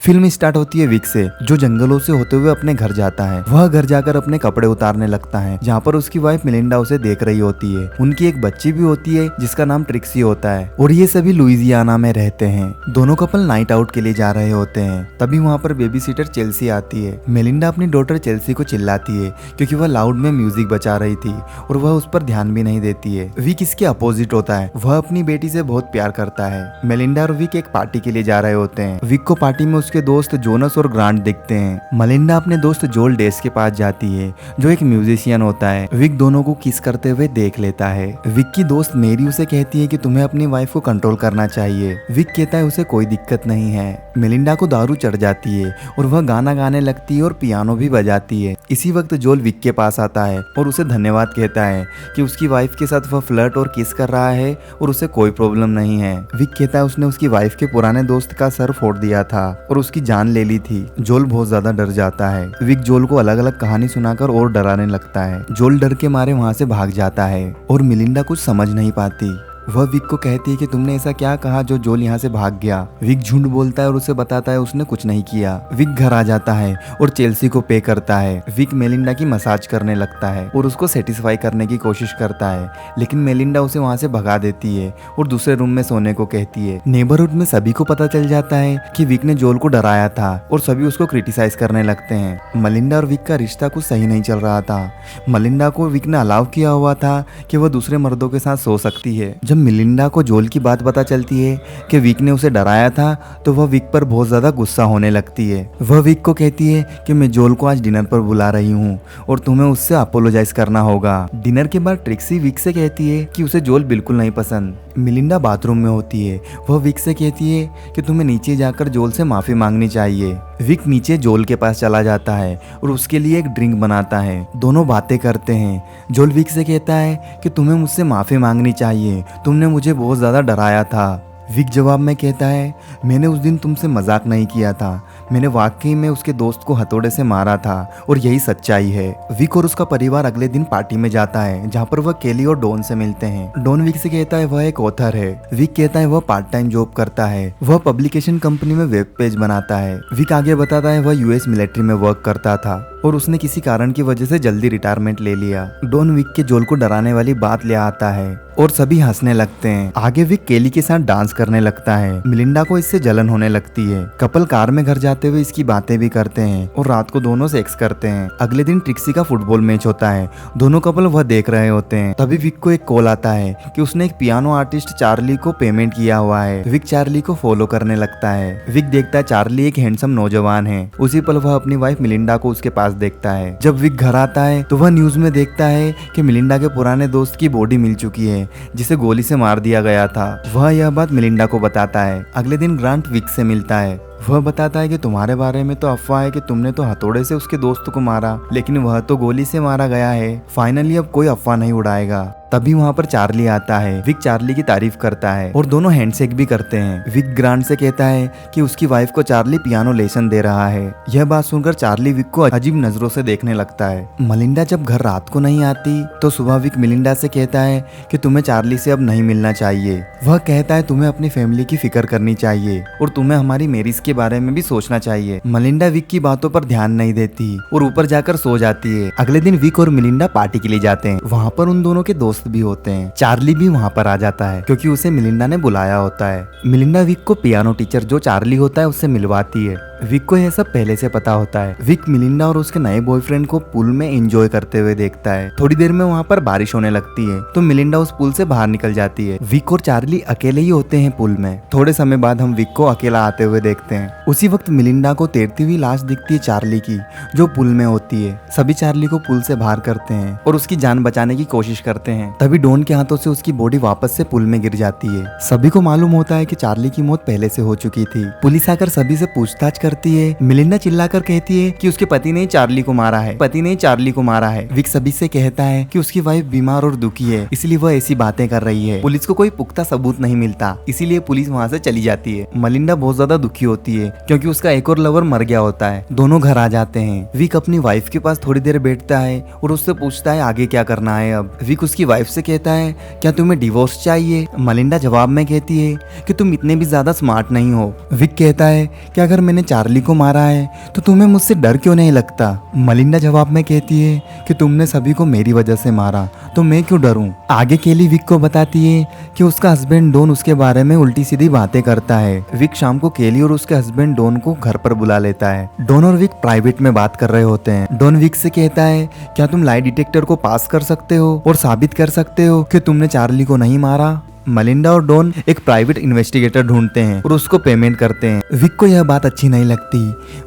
Film start होती है Wick से, जो जंगलों से होते हुए अपने घर जाता है। वह घर जाकर अपने कपड़े उतारने लगता है, जहाँ पर उसकी वाइफ मिलिंडा उसे देख रही होती है। उनकी एक बच्ची भी होती है जिसका नाम ट्रिक्सी होता है और ये सभी लुइजियाना में रहते हैं। दोनों कपल नाइट आउट के लिए जा रहे होते हैं। तभी वहाँ पर बेबी सीटर चेल्सी आती है। मेलिंडा अपनी डॉटर चेल्सी को चिल्लाती है क्योंकि वह लाउड में म्यूजिक बजा रही थी और वह उस पर ध्यान भी नहीं देती है। विक इसके अपोजिट होता है। वह अपनी बेटी से बहुत प्यार करता है। मेलिंडा और विक एक पार्टी के लिए जा रहे होते हैं। विक को पार्टी में उसके दोस्त जोनस और ग्रांट दिखते हैं। मेलिंडा अपने दोस्त जोल डेस के पास जाती है, जो एक म्यूजिशियन होता है। विक दोनों को किस करते हुए देख लेता है। विक की दोस्त मेरी उसे कहती है कि तुम्हें अपनी वाइफ को कंट्रोल करना चाहिए। विक कहता है उसे कोई दिक्कत नहीं है। मेलिंडा को दारू चढ़ जाती है और वह गाना गाने लगती है और पियानो भी बजाती है। इसी वक्त जोल विक के पास आता है और उसे धन्यवाद कहता है कि उसकी वाइफ के साथ वह फ्लर्ट और किस कर रहा है और उसे कोई प्रॉब्लम नहीं है। विक कहता है उसने उसकी वाइफ के पुराने दोस्त का सर फोड़ दिया था और उसकी जान ले ली थी। जोल बहुत ज्यादा डर जाता है। विक जोल को अलग अलग कहानी सुनाकर और डराने लगता है। जोल डर के मारे वहाँ से भाग जाता है और मिलिंडा कुछ समझ नहीं पाती। वह विक को कहती है कि तुमने ऐसा क्या कहा जो जोल यहाँ से भाग गया। विक झूठ बोलता है और उसे बताता है उसने कुछ नहीं किया। विक घर आ जाता है और चेल्सी को पे करता है। विक मेलिंडा की मसाज करने लगता है और उसको सेटिस्फाई करने की कोशिश करता है, लेकिन मेलिंडा उसे वहाँ से भगा देती है और दूसरे रूम में सोने को कहती है। नेबरहुड में सभी को पता चल जाता है कि विक ने जोल को डराया था और सभी उसको क्रिटिसाइज करने लगते हैं। मेलिंडा और विक का रिश्ता कुछ सही नहीं चल रहा था। मेलिंडा को विक ने अलाउ किया हुआ था कि वह दूसरे मर्दों के साथ सो सकती है। जब मिलिंडा को जोल की बात पता चलती है कि विक ने उसे डराया था तो वह विक पर बहुत ज्यादा गुस्सा होने लगती है। वह विक को कहती है कि मैं जोल को आज डिनर पर बुला रही हूँ और तुम्हें उससे अपोलोजाइज करना होगा। डिनर के बाद ट्रिक्सी विक से कहती है कि उसे जोल बिल्कुल नहीं पसंद। मिलिंडा बाथरूम में होती है। वह विक से कहती है कि तुम्हें नीचे जाकर जोल से माफी मांगनी चाहिए। विक नीचे जोल के पास चला जाता है और उसके लिए एक ड्रिंक बनाता है। दोनों बातें करते हैं। जोल विक से कहता है कि तुम्हें मुझसे माफी मांगनी चाहिए, तुमने मुझे बहुत ज्यादा डराया था। विक जवाब में कहता है मैंने उस दिन तुमसे मजाक नहीं किया था, मैंने वाकई में उसके दोस्त को हथौड़े से मारा था और यही सच्चाई है। विक और उसका परिवार अगले दिन पार्टी में जाता है, जहाँ पर वह केली और डॉन से मिलते हैं। डॉन विक से कहता है वह एक ऑथर है। विक कहता है वह पार्ट टाइम जॉब करता है। वह पब्लिकेशन कंपनी में वेब पेज बनाता है। विक आगे बताता है वह यूएस मिलिट्री में वर्क करता था और उसने किसी कारण की वजह से जल्दी रिटायरमेंट ले लिया। डॉन विक के जोल को डराने वाली बात ले आता है और सभी हंसने लगते हैं। आगे विक केली के साथ डांस करने लगता है। मिलिंडा को इससे जलन होने लगती है। कपल कार में घर जाते हुए इसकी बातें भी करते हैं और रात को दोनों सेक्स करते हैं। अगले दिन ट्रिक्सी का फुटबॉल मैच होता है। दोनों कपल वह देख रहे होते हैं। तभी विक को एक कॉल आता है कि उसने एक पियानो आर्टिस्ट चार्ली को पेमेंट किया हुआ है। विक चार्ली को फॉलो करने लगता है। विक देखता है चार्ली एक हैंडसम नौजवान है। उसी पल वह अपनी वाइफ मिलिंडा को उसके पास देखता है। जब विक घर आता है तो वह न्यूज में देखता है कि मिलिंडा के पुराने दोस्त की बॉडी मिल चुकी है, जिसे गोली से मार दिया गया था। वह यह बात मिलिंडा को बताता है। अगले दिन ग्रांट विक से मिलता है। वह बताता है कि तुम्हारे बारे में तो अफवाह है कि तुमने तो हथौड़े से उसके दोस्त को मारा, लेकिन वह तो गोली से मारा गया है। फाइनली अब कोई अफवाह नहीं उड़ाएगा। तभी वहाँ पर चार्ली आता है। विक चार्ली की तारीफ करता है और दोनों हैंडशेक भी करते हैं। विक ग्रांट से कहता है कि उसकी वाइफ को चार्ली पियानो लेसन दे रहा है। यह बात सुनकर चार्ली विक को अजीब नजरों से देखने लगता है। मेलिंडा जब घर रात को नहीं आती तो सुबह विक मिलिंडा से कहता है कि तुम्हें चार्ली से अब नहीं मिलना चाहिए। वह कहता है तुम्हें अपनी फैमिली की फिक्र करनी चाहिए और तुम्हें हमारी मैरिज के बारे में भी सोचना चाहिए। मेलिंडा विक की बातों पर ध्यान नहीं देती और ऊपर जाकर सो जाती है। अगले दिन विक और मिलिंडा पार्टी के लिए जाते हैं। वहाँ पर उन दोनों के दोस्त भी होते हैं। चार्ली भी वहाँ पर आ जाता है क्योंकि उसे मिलिंडा ने बुलाया होता है। मिलिंडा विक को पियानो टीचर जो चार्ली होता है उससे मिलवाती है। विक को यह सब पहले से पता होता है। विक मिलिंडा और उसके नए बॉयफ्रेंड को पूल में एंजॉय करते हुए देखता है। थोड़ी देर में वहाँ पर बारिश होने लगती है तो मिलिंडा उस पूल से बाहर निकल जाती है। विक और चार्ली अकेले ही होते हैं पूल में। थोड़े समय बाद हम विक को अकेला आते हुए देखते हैं। उसी वक्त मिलिंडा को तैरती हुई लाश दिखती है चार्ली की, जो पूल में होती है। सभी चार्ली को पूल से बाहर करते हैं और उसकी जान बचाने की कोशिश करते हैं। तभी डॉन के हाथों से उसकी बॉडी वापस से पूल में गिर जाती है। सभी को मालूम होता है कि चार्ली की मौत पहले से हो चुकी थी। पुलिस आकर सभी से पूछताछ करती है। मिलिंडा चिल्लाकर कहती है कि उसके पति ने चार्ली को मारा है, पति ने चार्ली को मारा है। विक सभी से कहता है कि उसकी वाइफ बीमार और दुखी है, इसलिए वह ऐसी बातें कर रही है। पुलिस को कोई पुख्ता सबूत नहीं मिलता, इसीलिए पुलिस वहाँ से चली जाती है। मेलिंडा बहुत ज्यादा दुखी होती है क्योंकि उसका एक और लवर मर गया होता है। दोनों घर आ जाते हैं। विक अपनी वाइफ के पास थोड़ी देर बैठता है और उससे पूछता है आगे क्या करना है। अब विक उसकी वाइफ वाइफ से कहता है क्या तुम्हें डिवोर्स चाहिए। मलिंडा जवाब में कहती है कि तुम इतने भी ज्यादा स्मार्ट नहीं हो। विक कहता है कि अगर मैंने चार्ली को मारा है तो तुम्हें मुझसे डर क्यों नहीं लगता। मलिंडा जवाब में कहती है कि तुमने सभी को मेरी वजह से मारा तो मैं क्यों डरूं। आगे केली विक को बताती है कि उसका हस्बैंड डॉन उसके बारे में उल्टी सीधी बातें करता है। विक शाम को केली और उसके हस्बैंड डॉन को घर पर बुला लेता है। डॉन और विक प्राइवेट में बात कर रहे होते हैं। डॉन विक से कहता है क्या तुम लाई डिटेक्टर को पास कर सकते हो और साबित कर सकते हो कि तुमने चार्ली को नहीं मारा। मलिंडा और डॉन एक प्राइवेट इन्वेस्टिगेटर ढूंढते हैं और उसको पेमेंट करते हैं। विक को यह बात अच्छी नहीं लगती।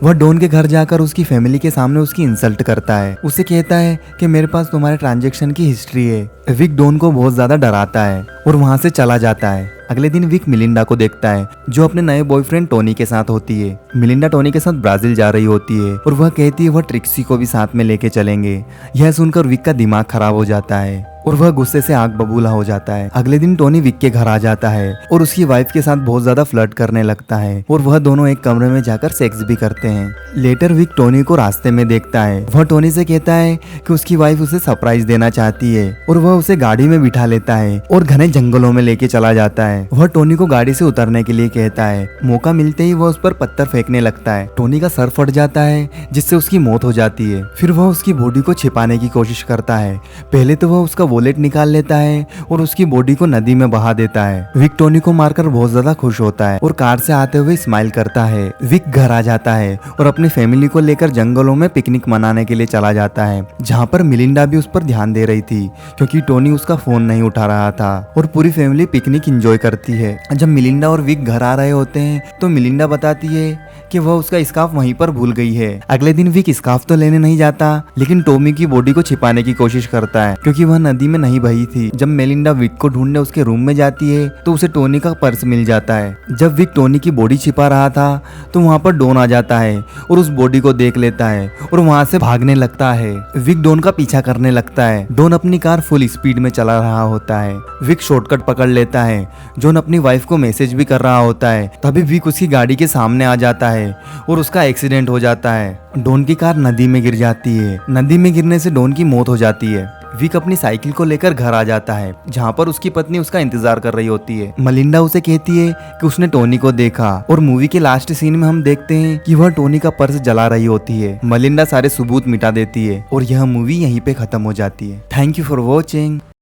वह डॉन के घर जाकर उसकी फैमिली के सामने उसकी इंसल्ट करता है। उसे कहता है कि मेरे पास तुम्हारे ट्रांजैक्शन की हिस्ट्री है। विक डॉन को बहुत ज्यादा डराता है और वहां से चला जाता है। अगले दिन विक मिलिंडा को देखता है जो अपने नए बॉयफ्रेंड टोनी के साथ होती है। मिलिंडा टोनी के साथ ब्राजील जा रही होती है और वह कहती है वह ट्रिक्सी को भी साथ में लेके चलेंगे। यह सुनकर विक का दिमाग खराब हो जाता है और वह गुस्से से आग बबूला हो जाता है। अगले दिन टोनी विक के घर आ जाता है और उसकी वाइफ के साथ बहुत ज्यादा फ्लर्ट करने लगता है और वह दोनों एक कमरे में जाकर सेक्स भी करते हैं। लेटर विक टोनी को रास्ते में देखता है। वह टोनी से कहता है कि उसकी वाइफ उसे सरप्राइज देना चाहती है और वह उसे गाड़ी में बिठा लेता है और घने जंगलों में लेके चला जाता है। वह टोनी को गाड़ी से उतरने के लिए कहता है। मौका मिलते ही वह उस पर पत्थर फेंकने लगता है। टोनी का सर फट जाता है जिससे उसकी मौत हो जाती है। फिर वह उसकी बॉडी को छिपाने की कोशिश करता है। पहले तो वह उसका वॉलेट निकाल लेता है और उसकी बॉडी को नदी में बहा देता है। विक टोनी को मारकर बहुत ज्यादा खुश होता है और कार से आते हुए स्माइल करता है। विक घर आ जाता है और अपनी फैमिली को लेकर जंगलों में पिकनिक मनाने के लिए चला जाता है, जहाँ पर मिलिंडा भी उस पर ध्यान दे रही थी क्योंकि टोनी उसका फोन नहीं उठा रहा था और पूरी फैमिली पिकनिक एंजॉय करती है। जब मिलिंडा और विक घर आ रहे होते हैं तो मिलिंडा बताती है कि वह उसका स्कार्फ वहीं पर भूल गई है। अगले दिन विक स्कार्फ तो लेने नहीं जाता लेकिन टोमी की बॉडी को छिपाने की कोशिश करता है क्योंकि वह नदी में नहीं बही थी। जब मेलिंडा विक को ढूंढने उसके रूम में जाती है तो उसे टोनी का पर्स मिल जाता है। जब विक टोनी की बॉडी छिपा रहा था तो वहाँ पर डॉन आ जाता है और उस बॉडी को देख लेता है और वहाँ से भागने लगता है। विक डॉन का पीछा करने लगता है। डॉन अपनी कार फुल स्पीड में चला रहा होता है। विक शॉर्टकट पकड़ लेता है। जॉन अपनी वाइफ को मैसेज भी कर रहा होता है। तभी विक उसकी गाड़ी के सामने आ जाता है और उसका एक्सीडेंट हो जाता है। डॉन की कार नदी में गिर जाती है। नदी में गिरने से डॉन की मौत हो जाती है। विक अपनी साइकिल को लेकर घर आ जाता है जहाँ पर उसकी पत्नी उसका इंतजार कर रही होती है। मलिंडा उसे कहती है कि उसने टोनी को देखा और मूवी के लास्ट सीन में हम देखते हैं कि वह टोनी का पर्स जला रही होती है। मलिंडा सारे सबूत मिटा देती है और यह मूवी यहीं पे खत्म हो जाती है। Thank you for watching.